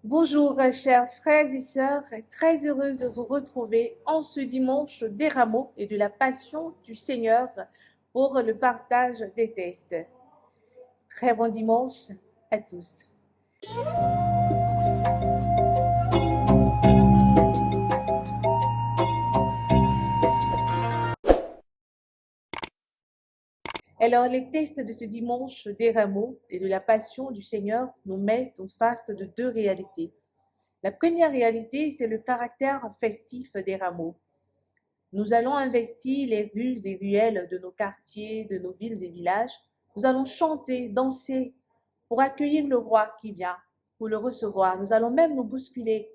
Bonjour, chers frères et sœurs, très heureuse de vous retrouver en ce dimanche des rameaux et de la passion du Seigneur pour le partage des textes. Très bon dimanche à tous. Alors, les textes de ce dimanche des rameaux et de la passion du Seigneur nous mettent en face de deux réalités. La première réalité, c'est le caractère festif des rameaux. Nous allons investir les rues et ruelles de nos quartiers, de nos villes et villages. Nous allons chanter, danser pour accueillir le roi qui vient, pour le recevoir. Nous allons même nous bousculer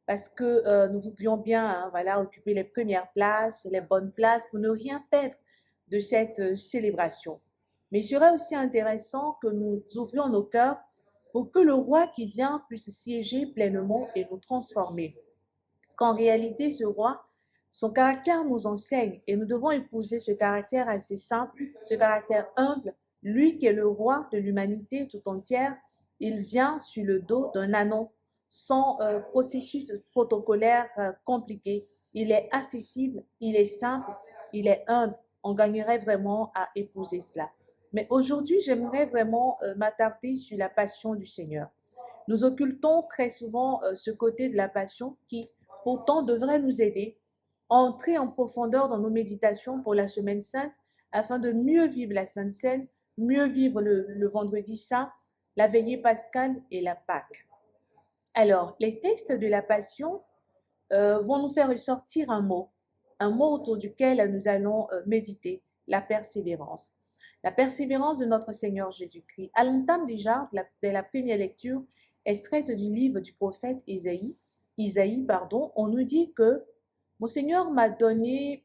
parce que nous voudrions bien voilà, occuper les premières places, les bonnes places pour ne rien perdre de cette célébration. Mais il serait aussi intéressant que nous ouvrions nos cœurs pour que le roi qui vient puisse siéger pleinement et nous transformer. Parce qu'en réalité, ce roi, son caractère nous enseigne et nous devons épouser ce caractère assez simple, ce caractère humble. Lui qui est le roi de l'humanité tout entière, il vient sur le dos d'un ânon, sans processus protocolaire compliqué. Il est accessible, il est simple, il est humble. On gagnerait vraiment à épouser cela. Mais aujourd'hui, j'aimerais vraiment m'attarder sur la passion du Seigneur. Nous occultons très souvent ce côté de la passion qui, pourtant, devrait nous aider à entrer en profondeur dans nos méditations pour la Semaine Sainte afin de mieux vivre la Sainte Seine, mieux vivre le Vendredi Saint, la veillée pascale et la Pâque. Alors, les textes de la Passion vont nous faire ressortir un mot autour duquel nous allons méditer, la persévérance. La persévérance de notre Seigneur Jésus-Christ. À l'entame déjà de la première lecture, extraite du livre du prophète Isaïe, on nous dit que mon Seigneur m'a donné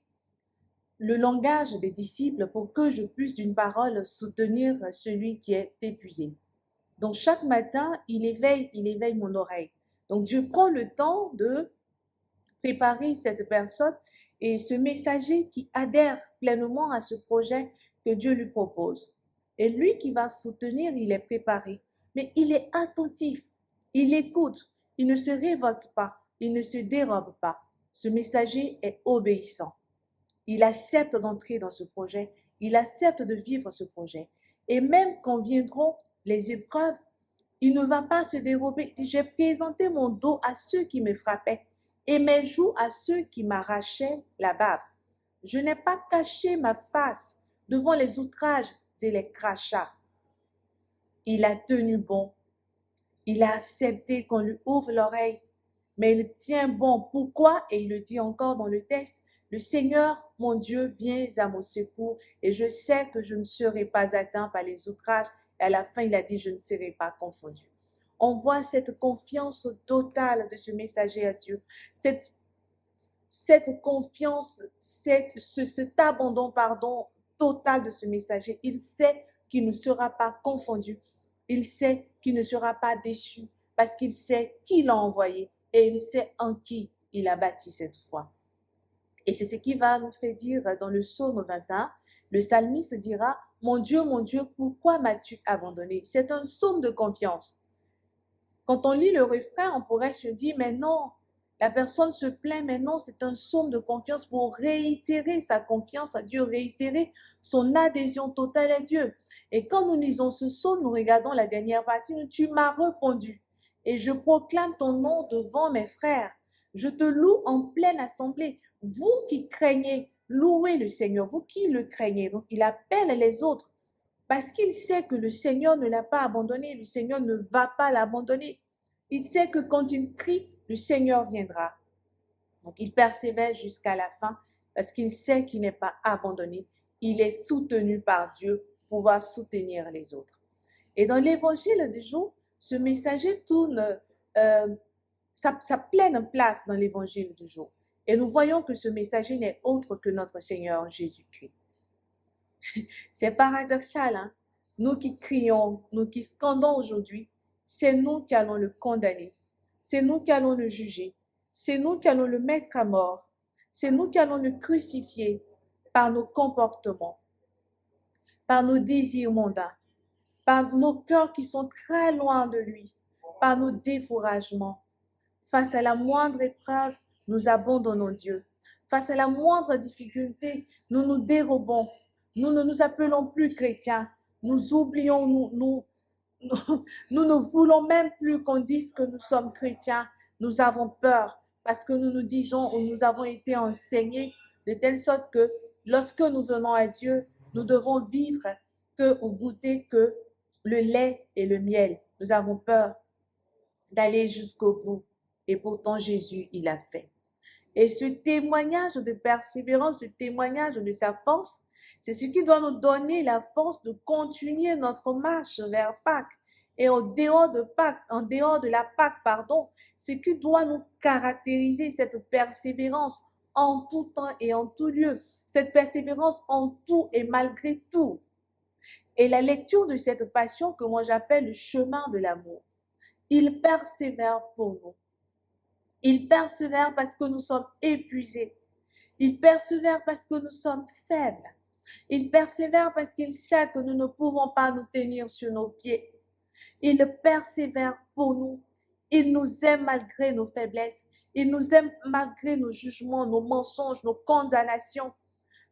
le langage des disciples pour que je puisse d'une parole soutenir celui qui est épuisé. Donc chaque matin, il éveille mon oreille. Donc Dieu prend le temps de préparer cette personne et ce messager qui adhère pleinement à ce projet que Dieu lui propose. Et lui qui va soutenir, il est préparé, mais il est attentif, il écoute, il ne se révolte pas, il ne se dérobe pas. Ce messager est obéissant. Il accepte d'entrer dans ce projet, il accepte de vivre ce projet. Et même quand viendront les épreuves, il ne va pas se dérober. J'ai présenté mon dos à ceux qui me frappaient et mes joues à ceux qui m'arrachaient la barbe. Je n'ai pas caché ma face devant les outrages et les crachats. Il a tenu bon. Il a accepté qu'on lui ouvre l'oreille. Mais il tient bon. Pourquoi? Et il le dit encore dans le texte. Le Seigneur, mon Dieu, vient à mon secours et je sais que je ne serai pas atteint par les outrages. Et à la fin, il a dit, je ne serai pas confondu. On voit cette confiance totale de ce messager à Dieu, cette confiance, cet abandon, total de ce messager. Il sait qu'il ne sera pas confondu. Il sait qu'il ne sera pas déçu parce qu'il sait qui l'a envoyé et il sait en qui il a bâti cette foi. Et c'est ce qui va nous faire dire dans le psaume 21, le psalmiste dira, mon Dieu, pourquoi m'as-tu abandonné? C'est un psaume de confiance. Quand on lit le refrain, on pourrait se dire, mais non, la personne se plaint, mais non, c'est un psaume de confiance pour réitérer sa confiance à Dieu, réitérer son adhésion totale à Dieu. Et quand nous lisons ce psaume, nous regardons la dernière partie, tu m'as répondu et je proclame ton nom devant mes frères. Je te loue en pleine assemblée. Vous qui craignez, louez le Seigneur, vous qui le craignez. Donc, il appelle les autres parce qu'il sait que le Seigneur ne l'a pas abandonné, le Seigneur ne va pas l'abandonner. Il sait que quand il crie, le Seigneur viendra. Donc il persévère jusqu'à la fin parce qu'il sait qu'il n'est pas abandonné. Il est soutenu par Dieu pour pouvoir soutenir les autres. Et dans l'évangile du jour, ce messager tourne sa pleine place dans l'évangile du jour. Et nous voyons que ce messager n'est autre que notre Seigneur Jésus-Christ. C'est paradoxal, hein? Nous qui crions, nous qui scandons aujourd'hui, c'est nous qui allons le condamner, c'est nous qui allons le juger, c'est nous qui allons le mettre à mort, c'est nous qui allons le crucifier par nos comportements, par nos désirs mondains, par nos cœurs qui sont très loin de lui. par nos découragements. Face à la moindre épreuve, nous abandonnons Dieu. Face à la moindre difficulté, nous nous dérobons. Nous ne nous appelons plus chrétiens. Nous oublions, nous ne voulons même plus qu'on dise que nous sommes chrétiens. Nous avons peur parce que nous nous disons ou nous avons été enseignés de telle sorte que lorsque nous venons à Dieu, nous devons vivre ou goûter que le lait et le miel. Nous avons peur d'aller jusqu'au bout. Et pourtant, Jésus, il a fait. Et ce témoignage de persévérance, ce témoignage de sa force, c'est ce qui doit nous donner la force de continuer notre marche vers Pâques. Et en dehors de la Pâques, ce qui doit nous caractériser, cette persévérance en tout temps et en tout lieu, cette persévérance en tout et malgré tout. Et la lecture de cette passion que moi j'appelle le chemin de l'amour, il persévère pour nous. Il persévère parce que nous sommes épuisés. Il persévère parce que nous sommes faibles. Il persévère parce qu'il sait que nous ne pouvons pas nous tenir sur nos pieds. Il persévère pour nous. Il nous aime malgré nos faiblesses. Il nous aime malgré nos jugements, nos mensonges, nos condamnations.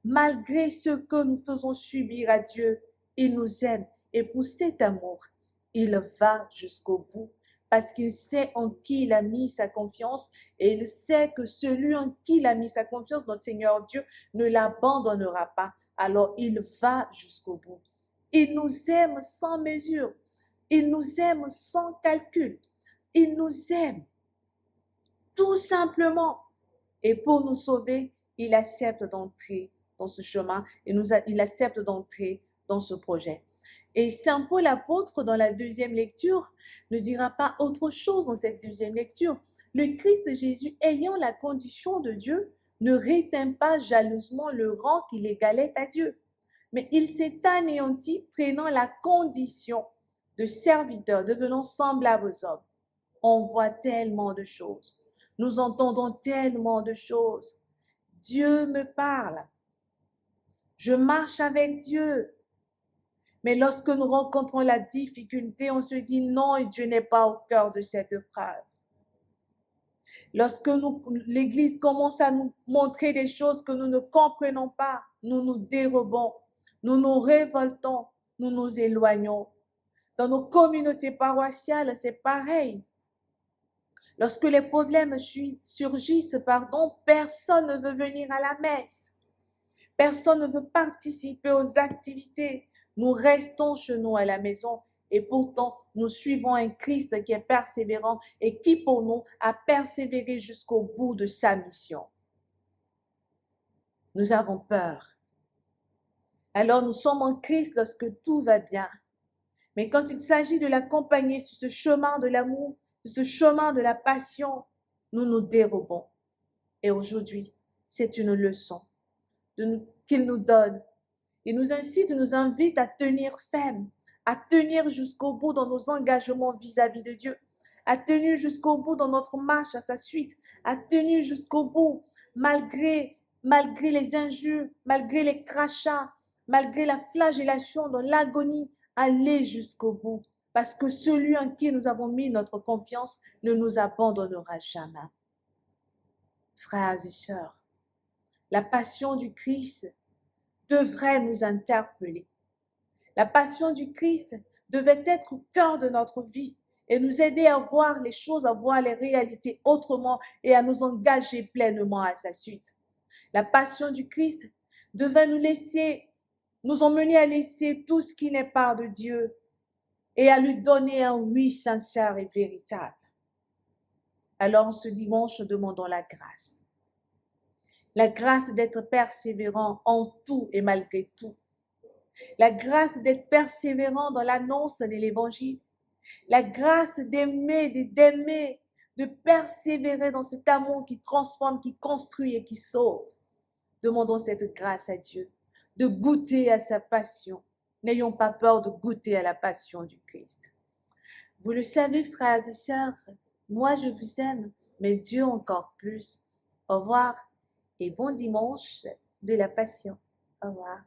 Malgré ce que nous faisons subir à Dieu, il nous aime. Et pour cet amour, il va jusqu'au bout. Parce qu'il sait en qui il a mis sa confiance et il sait que celui en qui il a mis sa confiance, notre Seigneur Dieu, ne l'abandonnera pas. Alors il va jusqu'au bout. Il nous aime sans mesure. Il nous aime sans calcul. Il nous aime tout simplement. Et pour nous sauver, il accepte d'entrer dans ce chemin et il accepte d'entrer dans ce projet. Et Saint Paul apôtre, dans la deuxième lecture, ne dira pas autre chose dans cette deuxième lecture. Le Christ Jésus, ayant la condition de Dieu, ne rétint pas jalousement le rang qu'il égalait à Dieu. Mais il s'est anéanti, prenant la condition de serviteur, devenant semblable aux hommes. On voit tellement de choses. Nous entendons tellement de choses. Dieu me parle. Je marche avec Dieu. Mais lorsque nous rencontrons la difficulté, on se dit non, Dieu n'est pas au cœur de cette épreuve. Lorsque l'Église commence à nous montrer des choses que nous ne comprenons pas, nous nous dérobons, nous nous révoltons, nous nous éloignons. Dans nos communautés paroissiales, c'est pareil. Lorsque les problèmes surgissent, personne ne veut venir à la messe. Personne ne veut participer aux activités. Nous restons chez nous à la maison et pourtant nous suivons un Christ qui est persévérant et qui pour nous a persévéré jusqu'au bout de sa mission. Nous avons peur. Alors nous sommes en Christ lorsque tout va bien. Mais quand il s'agit de l'accompagner sur ce chemin de l'amour, sur ce chemin de la passion, nous nous dérobons. Et aujourd'hui, c'est une leçon qu'il nous donne. Il nous incite, nous invite à tenir ferme, à tenir jusqu'au bout dans nos engagements vis-à-vis de Dieu, à tenir jusqu'au bout dans notre marche à sa suite, à tenir jusqu'au bout malgré les injures, malgré les crachats, malgré la flagellation, dans l'agonie, aller jusqu'au bout. Parce que celui en qui nous avons mis notre confiance ne nous abandonnera jamais. Frères et sœurs, la passion du Christ devrait nous interpeller. La passion du Christ devait être au cœur de notre vie et nous aider à voir les choses, à voir les réalités autrement et à nous engager pleinement à sa suite. La passion du Christ devait nous emmener à laisser tout ce qui n'est pas de Dieu et à lui donner un oui sincère et véritable. Alors ce dimanche, demandons la grâce. La grâce d'être persévérant en tout et malgré tout. La grâce d'être persévérant dans l'annonce de l'Évangile. La grâce d'aimer, de persévérer dans cet amour qui transforme, qui construit et qui sauve. Demandons cette grâce à Dieu, de goûter à sa passion. N'ayons pas peur de goûter à la passion du Christ. Vous le savez, frères et sœurs, moi je vous aime, mais Dieu encore plus. Au revoir et bon dimanche de la Passion. Au revoir.